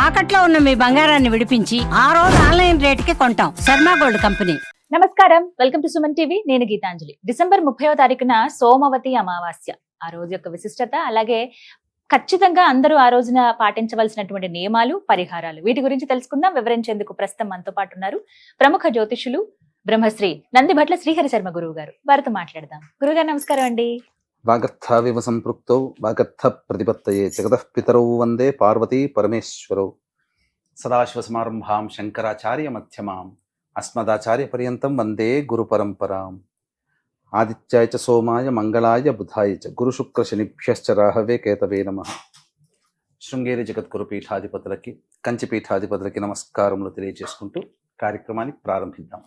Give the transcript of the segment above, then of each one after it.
తాకట్లో ఉన్న మీ బంగారాన్ని విడిపించి ఆ రోజు ఆన్లైన్ రేటుకి కొంటాం. Sharma gold company. నమస్కారం, వెల్కమ్ టు సుమన్ టీవీ. నేను గీతాంజలి. డిసెంబర్ 30వ తారీఖున సోమవతి అమావాస్య. ఆ రోజు యొక్క విశిష్టత, అలాగే ఖచ్చితంగా అందరూ ఆ రోజున పాటించవలసినటువంటి నియమాలు, పరిహారాలు, వీటి గురించి తెలుసుకుందాం. వివరించేందుకు ప్రస్తుతం మనతో పాటు ఉన్నారు ప్రముఖ జ్యోతిషులు బ్రహ్మశ్రీ నందిభట్ల శ్రీహరి శర్మ గురువు గారు. వారితో మాట్లాడదాం. గురుగారు నమస్కారం అండి. వాగర్థావివ సంపృక్తౌ వాగర్థ ప్రతిపత్తయే జగతః పితరౌ వందే పార్వతీ పరమేశ్వరౌ. సదాశివసమారంభాం శంకరాచార్య మధ్యమాం అస్మదాచార్య పర్యంతం వందే గురు పరంపరాం. ఆదిత్యాయ చ సోమాయ మంగళాయ బుధాయ చ గురు శుక్ర శనిభ్యశ్చ రాహవే కేతవే నమః. శృంగేరి జగద్గురు పీఠాధిపతులకి, కంచి పీఠాధిపతులకి నమస్కారములు తెలియజేసుకుంటూ కార్యక్రమాన్ని ప్రారంభిద్దాం.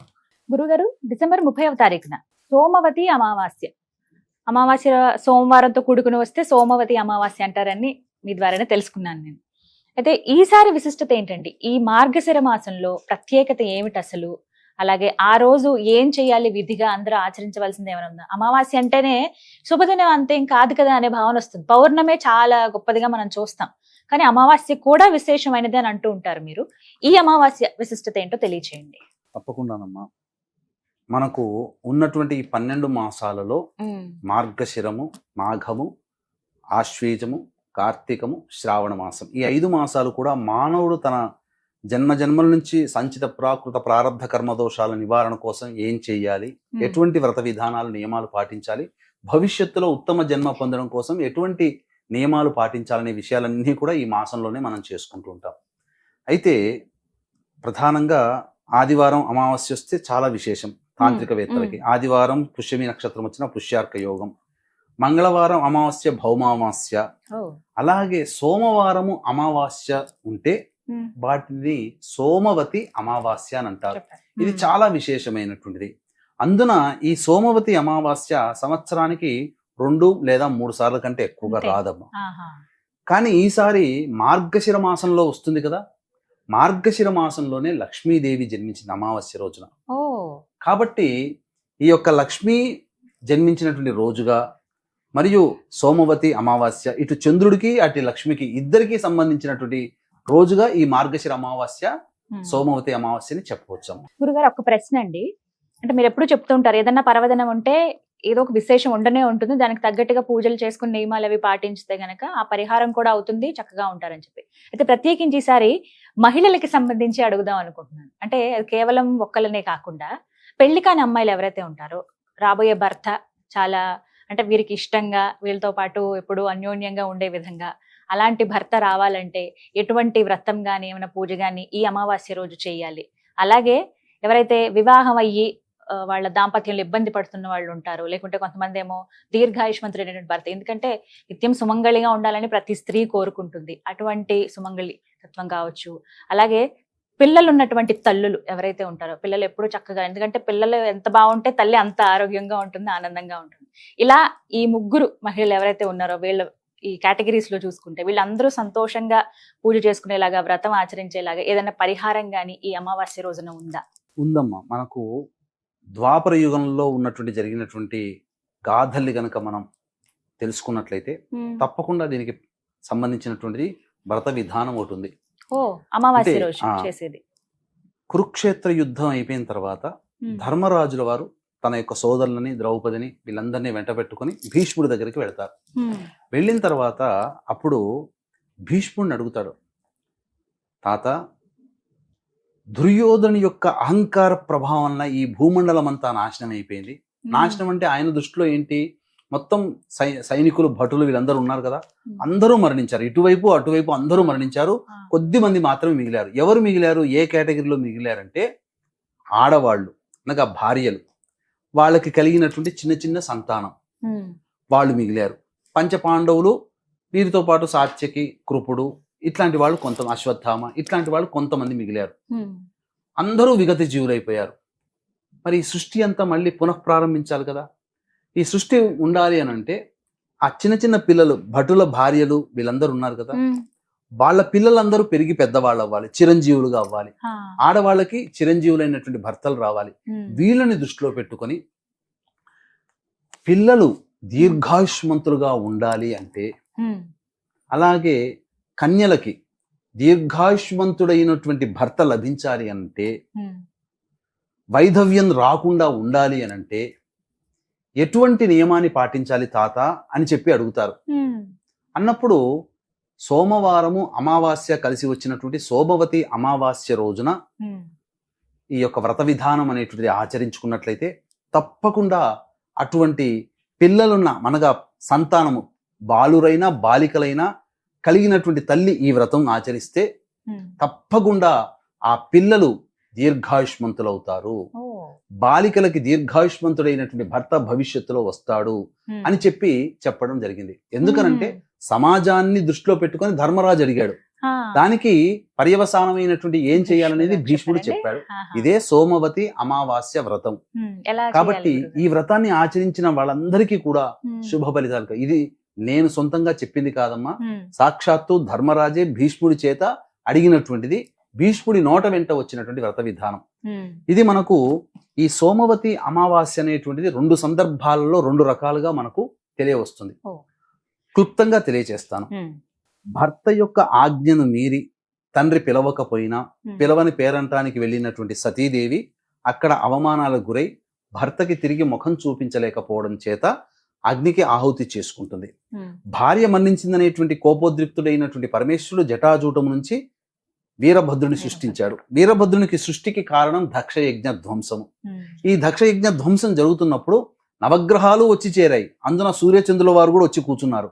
గురుగారు, డిసెంబర్ 30వ తారీఖున సోమవతి అమావాస్య. అమావాస్య సోమవారంతో కూడుకుని వస్తే సోమవతి అమావాస్య అంటారని మీ ద్వారానే తెలుసుకున్నాను నేను. అయితే ఈసారి విశిష్టత ఏంటండి? ఈ మార్గశిర మాసంలో ప్రత్యేకత ఏమిటి అసలు? అలాగే ఆ రోజు ఏం చేయాలి, విధిగా అందరూ ఆచరించవలసింది ఏమైనా ఉందా? అమావాస్య అంటేనే శుభదినం అంతేం కాదు కదా అనే భావన వస్తుంది. పౌర్ణమే చాలా గొప్పదిగా మనం చూస్తాం, కానీ అమావాస్య కూడా విశేషమైనది అని అంటూ ఉంటారు మీరు. ఈ అమావాస్య విశిష్టత ఏంటో తెలియచేయండి. తప్పకుండానమ్మా. మనకు ఉన్నటువంటి ఈ 12 మాసాలలో మార్గశిరము, మాఘము, ఆశ్వీజము, కార్తీకము, శ్రావణ మాసం, ఈ 5 మాసాలు కూడా మానవుడు తన జన్మల నుంచి సంచిత ప్రాకృత ప్రారంధ కర్మదోషాల నివారణ కోసం ఏం చేయాలి, ఎటువంటి వ్రత విధానాలు, నియమాలు పాటించాలి, భవిష్యత్తులో ఉత్తమ జన్మ పొందడం కోసం ఎటువంటి నియమాలు పాటించాలనే విషయాలన్నీ కూడా ఈ మాసంలోనే మనం చేసుకుంటూ ఉంటాం. అయితే ప్రధానంగా ఆదివారం అమావాస్య వస్తే చాలా విశేషం తాంత్రికవేత్తలకి. ఆదివారం పుష్యమి నక్షత్రం వచ్చిన పుష్యార్క యోగం, మంగళవారం అమావాస్య భౌమామాస్య, అలాగే సోమవారము అమావాస్య ఉంటే వాటిని సోమవతి అమావాస్య అని అంటారు. ఇది చాలా విశేషమైనటువంటిది. అందున ఈ సోమవతి అమావాస్య సంవత్సరానికి 2 లేదా 3 సార్ల కంటే ఎక్కువగా రాదమ్మా. కానీ ఈసారి మార్గశిర మాసంలో వస్తుంది కదా. మార్గశిర మాసంలోనే లక్ష్మీదేవి జన్మించిన అమావాస్య రోజున. కాబట్టి ఈ యొక్క లక్ష్మీ జన్మించినటువంటి రోజుగా మరియు సోమవతి అమావాస్య, ఇటు చంద్రుడికి అటు లక్ష్మికి ఇద్దరికి సంబంధించినటువంటి రోజుగా ఈ మార్గశిర అమావాస్య సోమవతి అమావాస్యని చెప్పవచ్చు. గురుగారు, ఒక ప్రశ్న అండి. అంటే మీరు ఎప్పుడు చెప్తూ ఉంటారు, ఏదన్నా పర్వదినం ఉంటే ఏదో ఒక విశేషం ఉండనే ఉంటుంది, దానికి తగ్గట్టుగా పూజలు చేసుకుని నియమాలు అవి పాటించితే గనక ఆ పరిహారం కూడా అవుతుంది, చక్కగా ఉంటారని చెప్పి. అయితే ప్రత్యేకించి ఈసారి మహిళలకి సంబంధించి అడుగుదాం అనుకుంటున్నాను. అంటే కేవలం ఒక్కలనే కాకుండా పెళ్లి కాని అమ్మాయిలు ఎవరైతే ఉంటారో, రాబోయే భర్త చాలా అంటే వీరికి ఇష్టంగా, వీళ్ళతో పాటు ఎప్పుడు అన్యోన్యంగా ఉండే విధంగా అలాంటి భర్త రావాలంటే ఎటువంటి వ్రతం గాని, ఏమైనా పూజ గాని ఈ అమావాస్య రోజు చేయాలి. అలాగే ఎవరైతే వివాహం అయ్యి వాళ్ళ దాంపత్యంలో ఇబ్బంది పడుతున్న వాళ్ళు ఉంటారు, లేకుంటే కొంతమంది ఏమో దీర్ఘాయుష్మంతుడైనటువంటి భర్త, ఎందుకంటే నిత్యం సుమంగళిగా ఉండాలని ప్రతి స్త్రీ కోరుకుంటుంది. అటువంటి సుమంగళి తత్వం కావచ్చు. అలాగే పిల్లలు ఉన్నటువంటి తల్లులు ఎవరైతే ఉంటారో, పిల్లలు ఎప్పుడు చక్కగా, ఎందుకంటే పిల్లలు ఎంత బాగుంటే తల్లి అంత ఆరోగ్యంగా ఉంటుంది, ఆనందంగా ఉంటుంది. ఇలా ఈ 3 మహిళలు ఎవరైతే ఉన్నారో వీళ్ళ ఈ కేటగిరీస్ లో చూసుకుంటే వీళ్ళందరూ సంతోషంగా పూజ చేసుకునేలాగా, వ్రతం ఆచరించేలాగా ఏదైనా పరిహారం గాని ఈ అమావాస్య రోజున ఉందా? ఉందమ్మా. మనకు ద్వాపర యుగంలో ఉన్నటువంటి జరిగినటువంటి గాథల్ని గనక మనం తెలుసుకున్నట్లయితే తప్పకుండా దీనికి సంబంధించినటువంటిది వ్రత విధానం ఒకటి ఉంది. అమావాస్య రోజు చేసేది. కురుక్షేత్ర యుద్ధం అయిపోయిన తర్వాత ధర్మరాజుల వారు తన యొక్క సోదరులని, ద్రౌపదిని, వీళ్ళందరినీ వెంట పెట్టుకుని భీష్ముడి దగ్గరికి వెళ్తారు. వెళ్ళిన తర్వాత అప్పుడు భీష్ముడిని అడుగుతాడు, తాత, దుర్యోధను యొక్క అహంకార ప్రభావం వలన ఈ భూమండలం అంతా నాశనం అయిపోయింది. నాశనం అంటే ఆయన దృష్టిలో ఏంటి, మొత్తం సైనికులు, భటులు వీళ్ళందరూ ఉన్నారు కదా, అందరూ మరణించారు. ఇటువైపు అటువైపు అందరూ మరణించారు. కొద్ది మంది మాత్రమే మిగిలారు. ఎవరు మిగిలారు, ఏ కేటగిరీలో మిగిలారంటే ఆడవాళ్ళు, అనగా భార్యలు, వాళ్ళకి కలిగినటువంటి చిన్న చిన్న సంతానం, వాళ్ళు మిగిలారు. పంచపాండవులు, వీరితో పాటు సాత్యకి, కృపుడు, ఇట్లాంటి వాళ్ళు కొంత, అశ్వత్థామ, ఇట్లాంటి వాళ్ళు కొంతమంది మిగిలారు. అందరూ విగత జీవులైపోయారు. మరి ఈ సృష్టి అంతా మళ్ళీ పునఃప్రారంభించాలి కదా. ఈ సృష్టి ఉండాలి అని అంటే ఆ చిన్న చిన్న పిల్లలు, భటుల భార్యలు, వీళ్ళందరూ ఉన్నారు కదా, వాళ్ళ పిల్లలందరూ పెరిగి పెద్దవాళ్ళు అవ్వాలి, చిరంజీవులుగా అవ్వాలి. ఆడవాళ్ళకి చిరంజీవులైనటువంటి భర్తలు రావాలి. వీళ్ళని దృష్టిలో పెట్టుకొని పిల్లలు దీర్ఘాయుష్మంతులుగా ఉండాలి అంటే, అలాగే కన్యలకి దీర్ఘాయుష్మంతుడైనటువంటి భర్త లభించాలి అంటే, వైధవ్యం రాకుండా ఉండాలి అని అంటే ఎటువంటి నియమాన్ని పాటించాలి తాత అని చెప్పి అడుగుతారు. అన్నప్పుడు సోమవారము అమావాస్య కలిసి వచ్చినటువంటి సోమవతి అమావాస్య రోజున ఈ యొక్క వ్రత విధానం అనేటువంటిది ఆచరించుకున్నట్లయితే తప్పకుండా అటువంటి పిల్లలున్న మనగా సంతానము బాలురైనా బాలికలైనా కలిగినటువంటి తల్లి ఈ వ్రతం ఆచరిస్తే తప్పకుండా ఆ పిల్లలు దీర్ఘాయుష్మంతులు అవుతారు. బాలికలకి దీర్ఘాయుష్మంతుడైనటువంటి భర్త భవిష్యత్తులో వస్తాడు అని చెప్పడం జరిగింది. ఎందుకనంటే సమాజాన్ని దృష్టిలో పెట్టుకొని ధర్మరాజు అడిగాడు. దానికి పర్యవసానమైనటువంటి ఏం చేయాలనేది భీష్ముడు చెప్పాడు. ఇదే సోమవతి అమావాస్య వ్రతం. కాబట్టి ఈ వ్రతాన్ని ఆచరించిన వాళ్ళందరికీ కూడా శుభ ఫలితాలు. ఇది నేను సొంతంగా చెప్పింది కాదమ్మా, సాక్షాత్తు ధర్మరాజే భీష్ముడి చేత అడిగినటువంటిది, భీష్ముడి నోట వెంట వచ్చినటువంటి వ్రత విధానం. ఇది మనకు ఈ సోమవతి అమావాస్య అనేటువంటిది 2 సందర్భాలలో 2 రకాలుగా మనకు తెలియవస్తుంది. క్లుప్తంగా తెలియచేస్తాను. భర్త యొక్క ఆజ్ఞను మీరి తండ్రి పిలవకపోయినా పిలవని పేరంటానికి వెళ్ళినటువంటి సతీదేవి అక్కడ అవమానాలకు గురై భర్తకి తిరిగి ముఖం చూపించలేకపోవడం చేత అగ్నికి ఆహుతి చేసుకుంటుంది. భార్య మన్నించిందనేటువంటి కోపోద్రిక్తుడైనటువంటి పరమేశ్వరుడు జటాజూటం నుంచి వీరభద్రుని సృష్టించాడు. వీరభద్రునికి సృష్టికి కారణం దక్షయజ్ఞ ధ్వంసము. ఈ దక్షయజ్ఞ ధ్వంసం జరుగుతున్నప్పుడు నవగ్రహాలు వచ్చి చేరాయి. అందున సూర్యచంద్రుల వారు కూడా వచ్చి కూర్చున్నారు.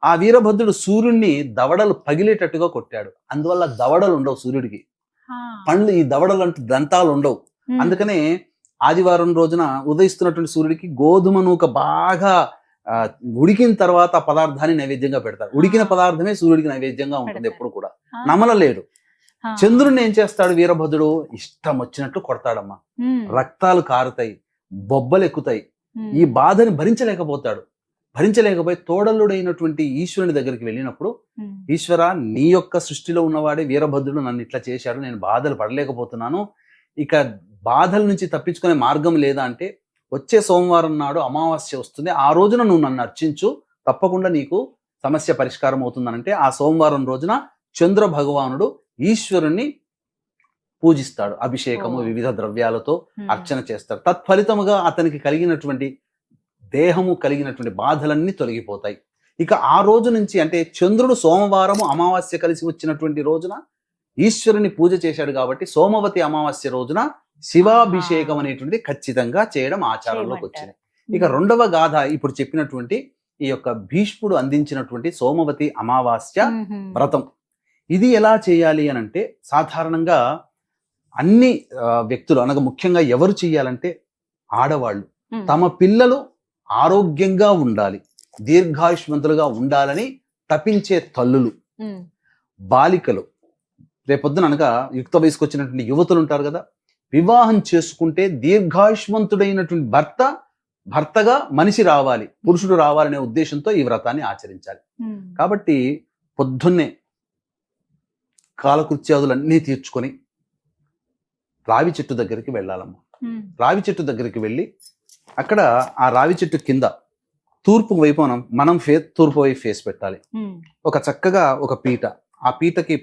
ఆ వీరభద్రుడు సూర్యుడిని దవడలు పగిలేటట్టుగా కొట్టాడు. అందువల్ల దవడలు ఉండవు సూర్యుడికి, పండ్లు ఈ దవడలు అంటే దంతాలు ఉండవు. అందుకనే ఆదివారం రోజున ఉదయిస్తున్నటువంటి సూర్యుడికి గోధుమ నూక బాగా ఉడికిన తర్వాత పదార్థాన్ని నైవేద్యంగా పెడతారు. ఉడికిన పదార్థమే సూర్యుడికి నైవేద్యంగా ఉంటుంది ఎప్పుడు కూడా, నమలలేడు. చంద్రుడిని ఏం చేస్తాడు వీరభద్రుడు? ఇష్టం వచ్చినట్టు కొడతాడమ్మా. రక్తాలు కారుతాయి, బొబ్బలు ఎక్కుతాయి. ఈ బాధని భరించలేకపోయి తోడల్లుడైనటువంటి ఈశ్వరుని దగ్గరికి వెళ్ళినప్పుడు, ఈశ్వర నీ యొక్క సృష్టిలో ఉన్నవాడే వీరభద్రుడు నన్ను ఇట్లా చేశాడు, నేను బాధలు పడలేకపోతున్నాను, ఇక బాధల నుంచి తప్పించుకునే మార్గం లేదా అంటే, వచ్చే సోమవారం నాడు అమావాస్య వస్తుంది, ఆ రోజున నువ్వు నన్ను అర్చించు, తప్పకుండా నీకు సమస్య పరిష్కారం అవుతుందనంటే ఆ సోమవారం రోజున చంద్ర భగవానుడు ఈశ్వరుణ్ణి పూజిస్తాడు. అభిషేకము వివిధ ద్రవ్యాలతో అర్చన చేస్తాడు. తత్ఫలితముగా అతనికి కలిగినటువంటి దేహము కలిగినటువంటి బాధలన్నీ తొలగిపోతాయి. ఇక ఆ రోజు నుంచి అంటే చంద్రుడు సోమవారము అమావాస్య కలిసి వచ్చినటువంటి రోజున ఈశ్వరుని పూజ చేశాడు కాబట్టి సోమవతి అమావాస్య రోజున శివాభిషేకం అనేటువంటిది ఖచ్చితంగా చేయడం ఆచారంలోకి వచ్చింది. ఇక 2వ గాథ ఇప్పుడు చెప్పినటువంటి ఈ యొక్క భీష్ముడు అందించినటువంటి సోమవతి అమావాస్య వ్రతం. ఇది ఎలా చేయాలి అని అంటే, సాధారణంగా అన్ని వ్యక్తులు అనగా ముఖ్యంగా ఎవరు చేయాలంటే ఆడవాళ్ళు తమ పిల్లలు ఆరోగ్యంగా ఉండాలి, దీర్ఘాయుష్మంతులుగా ఉండాలని తపించే తల్లులు, బాలికలు, రేపొద్దున అనగా యుక్త వయసుకు వచ్చినటువంటి యువతులు ఉంటారు కదా, వివాహం చేసుకుంటే దీర్ఘాయుష్మంతుడైనటువంటి భర్తగా మనిషి రావాలి, పురుషుడు రావాలనే ఉద్దేశంతో ఈ వ్రతాన్ని ఆచరించాలి. కాబట్టి పొద్దున్నే కాలకృత్యాదులన్నీ తీర్చుకొని రావి చెట్టు దగ్గరికి వెళ్ళాలమ్మా. రావి చెట్టు దగ్గరికి వెళ్ళి అక్కడ ఆ రావి చెట్టు కింద తూర్పు వైపు మనం తూర్పు వైపు ఫేస్ పెట్టాలి. ఒక చక్కగా ఒక పీట, ఆ పీటకి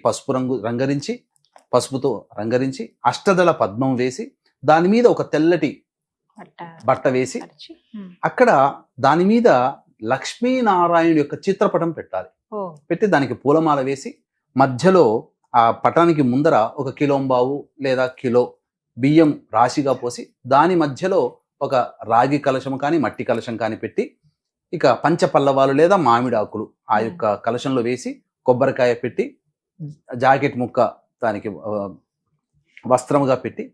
పసుపుతో రంగరించి అష్టదళ పద్మం వేసి దాని మీద ఒక తెల్లటి బట్ట వేసి అక్కడ దాని మీద లక్ష్మీనారాయణుడి యొక్క చిత్రపటం పెట్టాలి. పెట్టి దానికి పూలమాల వేసి మధ్యలో ఆ పటానికి ముందర 1 కిలోంబావు లేదా కిలో బియ్యం రాశిగా పోసి దాని మధ్యలో ఒక రాగి కలశం కానీ మట్టి కలశం కానీ పెట్టి ఇక పంచపల్లవాలు లేదా మామిడి ఆకులు ఆ యొక్క కలశంలో వేసి కొబ్బరికాయ పెట్టి జాకెట్ ముక్క దానికి వస్త్రముగా పెట్టి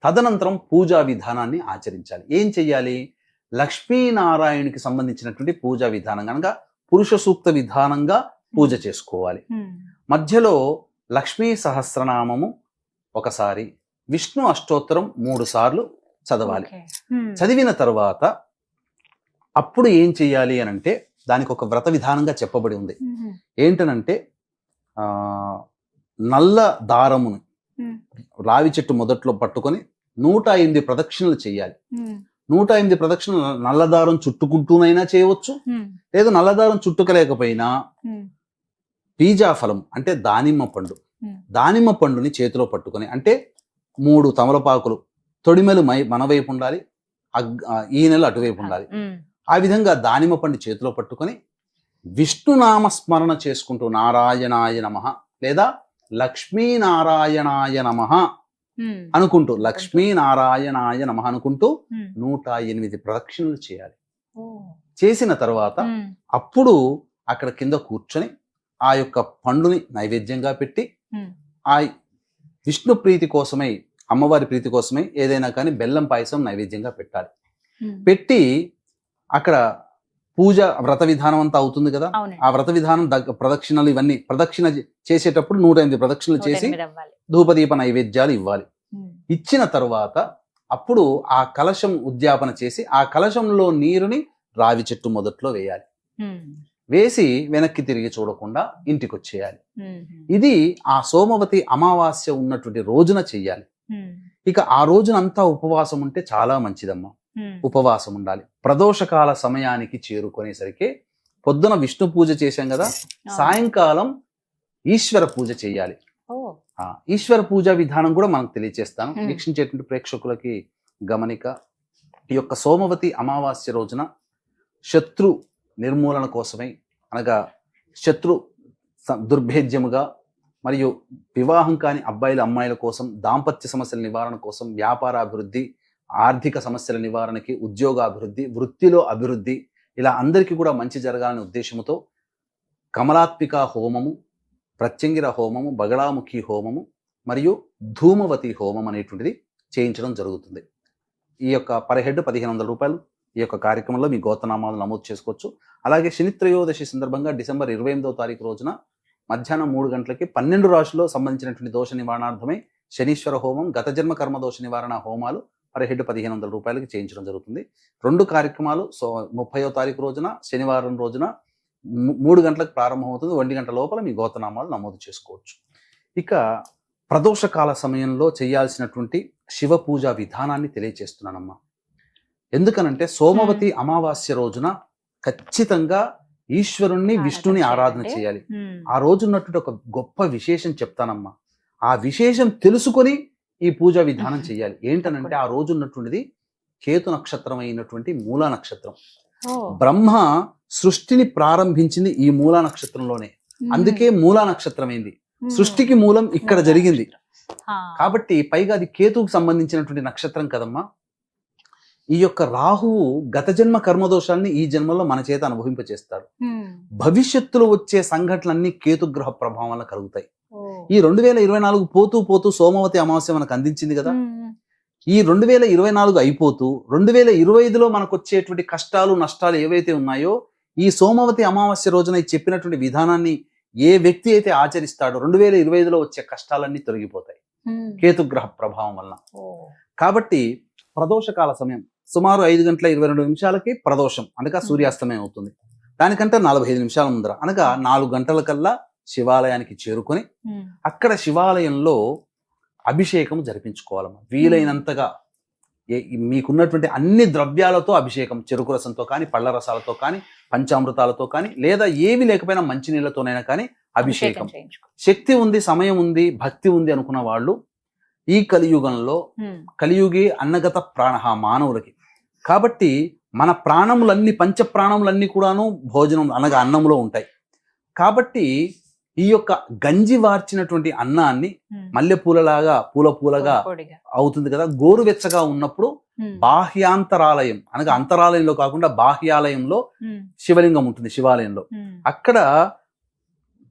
తదనంతరం పూజా విధానాన్ని ఆచరించాలి. ఏం చెయ్యాలి? లక్ష్మీనారాయణునికి సంబంధించినటువంటి పూజా విధానం కనుక పురుష సూక్త విధానంగా పూజ చేసుకోవాలి. మధ్యలో లక్ష్మీ సహస్రనామము ఒకసారి, విష్ణు అష్టోత్తరం 3 సార్లు చదవాలి. చదివిన తర్వాత అప్పుడు ఏం చెయ్యాలి అని అంటే, దానికి ఒక వ్రత విధానంగా చెప్పబడి ఉంది. ఏంటనంటే నల్ల దారమును రావి చెట్టు మొదట్లో పట్టుకొని 108 ప్రదక్షిణలు చేయాలి. 108 ప్రదక్షిణలు నల్లదారం చుట్టుకుంటూనైనా చేయవచ్చు, లేదా నల్లదారం చుట్టుకోలేకపోయినా పీజాఫలం అంటే దానిమ్మ పండు దానిమ్మ పండుని చేతిలో పట్టుకొని, అంటే 3 తమలపాకులు, తొడిమెలు మన వైపు ఉండాలి, ఈనెలు అటువైపు ఉండాలి. ఆ విధంగా దానిమ్మ పండు చేతిలో పట్టుకొని విష్ణునామ స్మరణ చేసుకుంటూ నారాయణాయ నమః లేదా లక్ష్మీనారాయణాయ నమః అనుకుంటూ, లక్ష్మీనారాయణాయ నమః అనుకుంటూ 108 ప్రదక్షిణలు చేయాలి. చేసిన తర్వాత అప్పుడు అక్కడ కింద కూర్చొని ఆ యొక్క పండుని నైవేద్యంగా పెట్టి, ఆ విష్ణు ప్రీతి కోసమై, అమ్మవారి ప్రీతి కోసమై ఏదైనా కానీ బెల్లం పాయసం నైవేద్యంగా పెట్టాలి. పెట్టి అక్కడ పూజ వ్రత విధానం అంతా అవుతుంది కదా, ఆ వ్రత విధానం ప్రదక్షిణలు ఇవన్నీ ప్రదక్షిణ చేసేటప్పుడు 108 ప్రదక్షిణలు చేసి ధూపదీప నైవేద్యాలు ఇవ్వాలి. ఇచ్చిన తరువాత అప్పుడు ఆ కలశం ఉద్యాపన చేసి ఆ కలశంలో నీరుని రావి చెట్టు మొదట్లో వేయాలి. వేసి వెనక్కి తిరిగి చూడకుండా ఇంటికి వచ్చేయాలి. ఇది ఆ సోమవతి అమావాస్య ఉన్నటువంటి రోజున చెయ్యాలి. ఇక ఆ రోజునంతా ఉపవాసం ఉంటే చాలా మంచిదమ్మా. ఉపవాసం ఉండాలి. ప్రదోషకాల సమయానికి చేరుకునేసరికి పొద్దున విష్ణు పూజ చేశాం కదా, సాయంకాలం ఈశ్వర పూజ చేయాలి. ఈశ్వర పూజ విధానం కూడా మనకు తెలియజేస్తాను. వీక్షించేటువంటి ప్రేక్షకులకి గమనిక. ఈ యొక్క సోమవతి అమావాస్య రోజున శత్రు నిర్మూలన కోసమై, అనగా శత్రు దుర్భేద్యముగా, మరియు వివాహం కాని అబ్బాయిల అమ్మాయిల కోసం, దాంపత్య సమస్యల నివారణ కోసం, వ్యాపార అభివృద్ధి, ఆర్థిక సమస్యల నివారణకి, ఉద్యోగ అభివృద్ధి, వృత్తిలో అభివృద్ధి, ఇలా అందరికీ కూడా మంచి జరగాలనే ఉద్దేశంతో కమలాత్మిక హోమము, ప్రత్యంగిర హోమము, బగళాముఖి హోమము మరియు ధూమవతి హోమం అనేటువంటిది చేయించడం జరుగుతుంది. ఈ యొక్క పర్ హెడ్ 1500 రూపాయలు. ఈ యొక్క కార్యక్రమంలో మీ గోత్రనామాలు నమోదు చేసుకోవచ్చు. అలాగే శని త్రయోదశి సందర్భంగా డిసెంబర్ 28వ తారీఖు రోజున మధ్యాహ్నం 3 గంటలకి 12 రాశుల్లో సంబంధించినటువంటి దోష నివారణార్థమై శనీశ్వర హోమం, గత జన్మ కర్మ దోష నివారణ హోమాలు పర్ హెడ్ 1500 రూపాయలకి చేయించడం జరుగుతుంది. 2 కార్యక్రమాలు 30వ తారీఖు రోజున శనివారం రోజున 3 గంటలకు ప్రారంభమవుతుంది. 1 గంట లోపల మీ గోత్రనామాలు నమోదు చేసుకోవచ్చు. ఇక ప్రదోషకాల సమయంలో చేయాల్సినటువంటి శివ పూజా విధానాన్ని తెలియజేస్తున్నానమ్మా. ఎందుకనంటే సోమవతి అమావాస్య రోజున ఖచ్చితంగా ఈశ్వరుణ్ణి, విష్ణుని ఆరాధన చేయాలి. ఆ రోజు ఉన్నటువంటి ఒక గొప్ప విశేషం చెప్తానమ్మా. ఆ విశేషం తెలుసుకొని ఈ పూజా విధానం చేయాలి. ఏంటనంటే ఆ రోజు ఉన్నటువంటిది కేతు నక్షత్రం అయినటువంటి మూలా నక్షత్రం. బ్రహ్మ సృష్టిని ప్రారంభించింది ఈ మూలా నక్షత్రంలోనే. అందుకే మూలా నక్షత్రం అయింది. సృష్టికి మూలం ఇక్కడ జరిగింది కాబట్టి, పైగా అది కేతువుకు సంబంధించినటువంటి నక్షత్రం కదమ్మా. ఈ యొక్క రాహువు గత జన్మ కర్మదోషాన్ని ఈ జన్మలో మన చేత అనుభవింపచేస్తాడు. భవిష్యత్తులో వచ్చే సంఘటనలన్నీ కేతుగ్రహ ప్రభావం వల్ల కలుగుతాయి. ఈ 2024 పోతూ పోతూ సోమవతి అమావాస్య మనకు అందించింది కదా. ఈ 2024 అయిపోతూ 2025లో మనకు వచ్చేటువంటి కష్టాలు, నష్టాలు ఏవైతే ఉన్నాయో, ఈ సోమవతి అమావాస్య రోజున చెప్పినటువంటి విధానాన్ని ఏ వ్యక్తి అయితే ఆచరిస్తాడో 2025లో వచ్చే కష్టాలన్నీ తొలగిపోతాయి కేతుగ్రహ ప్రభావం వల్ల. కాబట్టి ప్రదోషకాల సమయం సుమారు 5:22 ప్రదోషం అనగా సూర్యాస్తమయం అవుతుంది. దానికంటే 45 నిమిషాల ముందర అనగా 4 గంటల కల్లా శివాలయానికి చేరుకొని అక్కడ శివాలయంలో అభిషేకం జరిపించుకోవాలమ్మా. వీలైనంతగా మీకున్నటువంటి అన్ని ద్రవ్యాలతో అభిషేకం, చెరుకు రసంతో కానీ, పళ్ళ రసాలతో కానీ, పంచామృతాలతో కానీ, లేదా ఏవి లేకపోయినా మంచినీళ్లతోనైనా కానీ అభిషేకం. శక్తి ఉంది, సమయం ఉంది, భక్తి ఉంది అనుకున్న వాళ్ళు ఈ కలియుగంలో, కలియుగి అన్నగత ప్రాణ మానవులకి కాబట్టి మన ప్రాణములన్నీ, పంచ ప్రాణములన్నీ కూడాను భోజనం అనగా అన్నంలో ఉంటాయి. కాబట్టి ఈ యొక్క గంజి వార్చినటువంటి అన్నాన్ని మల్లెపూలలాగా పూలగా అవుతుంది కదా, గోరువెచ్చగా ఉన్నప్పుడు బాహ్యాంతరాలయం అనగా అంతరాలయంలో కాకుండా బాహ్యాలయంలో శివలింగం ఉంటుంది. శివాలయంలో అక్కడ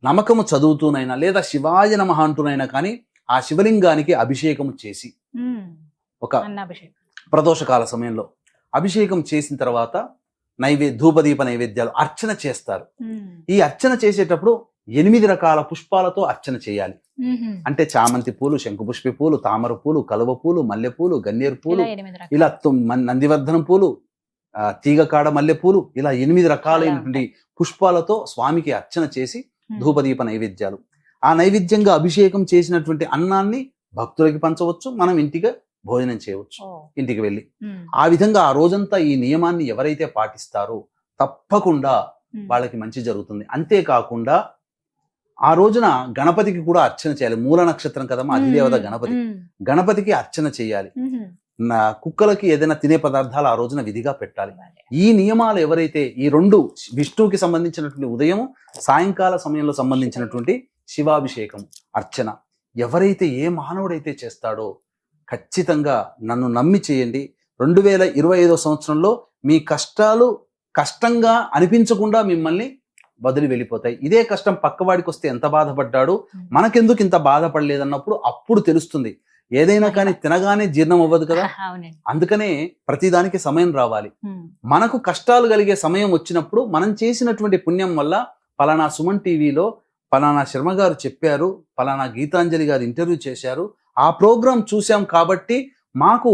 నమకము చదువుతూనైనా లేదా శివాయ నమః అంటూనైనా కానీ ఆ శివలింగానికి అభిషేకం చేసి, ఒక ప్రదోషకాల సమయంలో అభిషేకం చేసిన తర్వాత ధూపదీప నైవేద్యాలు అర్చన చేస్తారు. ఈ అర్చన చేసేటప్పుడు 8 రకాల పుష్పాలతో అర్చన చేయాలి. అంటే చామంతి పూలు, శంకుపుష్పి పూలు, తామర పూలు, కలువ పూలు, మల్లెపూలు, గన్నేరు పూలు, ఇలా నందివర్ధనం పూలు, తీగకాడ మల్లెపూలు, ఇలా 8 రకాలైనటువంటి పుష్పాలతో స్వామికి అర్చన చేసి ధూపదీప నైవేద్యాలు. ఆ నైవేద్యంగా అభిషేకం చేసినటువంటి అన్నాన్ని భక్తులకి పంచవచ్చు, మనం ఇంటికి భోజనం చేయవచ్చు ఇంటికి వెళ్ళి. ఆ విధంగా ఆ రోజంతా ఈ నియమాన్ని ఎవరైతే పాటిస్తారో తప్పకుండా వాళ్ళకి మంచి జరుగుతుంది. అంతేకాకుండా ఆ రోజున గణపతికి కూడా అర్చన చేయాలి. మూల నక్షత్రం కదమ్మా, అధిదేవత గణపతి. గణపతికి అర్చన చేయాలి. కుక్కలకి ఏదైనా తినే పదార్థాలు ఆ రోజున విధిగా పెట్టాలి. ఈ నియమాలు ఎవరైతే ఈ రెండు విష్ణువుకి సంబంధించినటువంటి ఉదయం సాయంకాల సమయంలో సంబంధించినటువంటి శివాభిషేకం అర్చన ఎవరైతే ఏ మానవుడైతే చేస్తాడో ఖచ్చితంగా నన్ను నమ్మి చేయండి. 2025 సంవత్సరంలో మీ కష్టాలు కష్టంగా అనిపించకుండా మిమ్మల్ని వదిలి వెళ్ళిపోతాయి. ఇదే కష్టం పక్కవాడికి వస్తే ఎంత బాధపడ్డాడు, మనకెందుకు ఇంత బాధపడలేదన్నప్పుడు అప్పుడు తెలుస్తుంది. ఏదైనా కానీ తినగానే జీర్ణం అవ్వదు కదా. అందుకనే ప్రతిదానికి సమయం రావాలి. మనకు కష్టాలు కలిగే సమయం వచ్చినప్పుడు మనం చేసినటువంటి పుణ్యం వల్ల పలానా సుమన్ టీవీలో పలానా శర్మ గారు చెప్పారు, పలానా గీతాంజలి గారు ఇంటర్వ్యూ చేశారు, ఆ ప్రోగ్రాం చూసాం కాబట్టి మాకు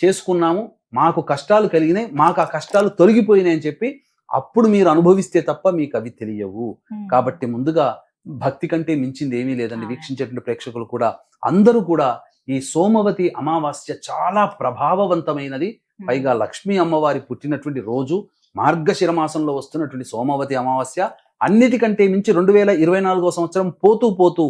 చేసుకున్నాము, మాకు కష్టాలు కలిగినాయి, మాకు ఆ కష్టాలు తొలగిపోయినాయి అని చెప్పి అప్పుడు మీరు అనుభవిస్తే తప్ప మీకు అవి తెలియవు. కాబట్టి ముందుగా భక్తి కంటే మించింది ఏమీ లేదండి. వీక్షించేటువంటి ప్రేక్షకులు కూడా అందరూ కూడా ఈ సోమవతి అమావాస్య చాలా ప్రభావవంతమైనది. పైగా లక్ష్మీ అమ్మవారి పుట్టినటువంటి రోజు, మార్గశిర మాసంలో వస్తున్నటువంటి సోమవతి అమావాస్య అన్నిటికంటే మించి 2024 సంవత్సరం పోతూ పోతూ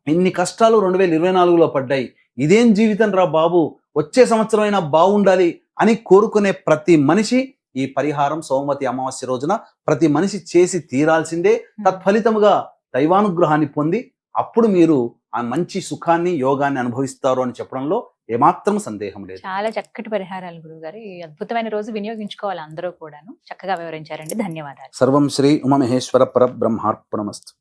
ఇన్ని కష్టాలు 2024లో పడ్డాయి. ఇదేం జీవితం రా బాబు, వచ్చే సంవత్సరం అయినా బాగుండాలి అని కోరుకునే ప్రతి మనిషి ఈ పరిహారం సోమవతి అమావాస్య రోజున ప్రతి మనిషి చేసి తీరాల్సిందే. తత్ఫలితముగా దైవానుగ్రహాన్ని పొంది అప్పుడు మీరు ఆ మంచి సుఖాన్ని యోగాన్ని అనుభవిస్తారు అని చెప్పడంలో ఏమాత్రం సందేహం లేదు. చాలా చక్కటి పరిహారాలు గురుగారు. ఈ అద్భుతమైన రోజు వినియోగించుకోవాలి అందరూ కూడాను. చక్కగా వివరించారండి. ధన్యవాదాలు. సర్వం శ్రీ ఉమామహేశ్వర పరబ్రహ్మార్పణమస్తు.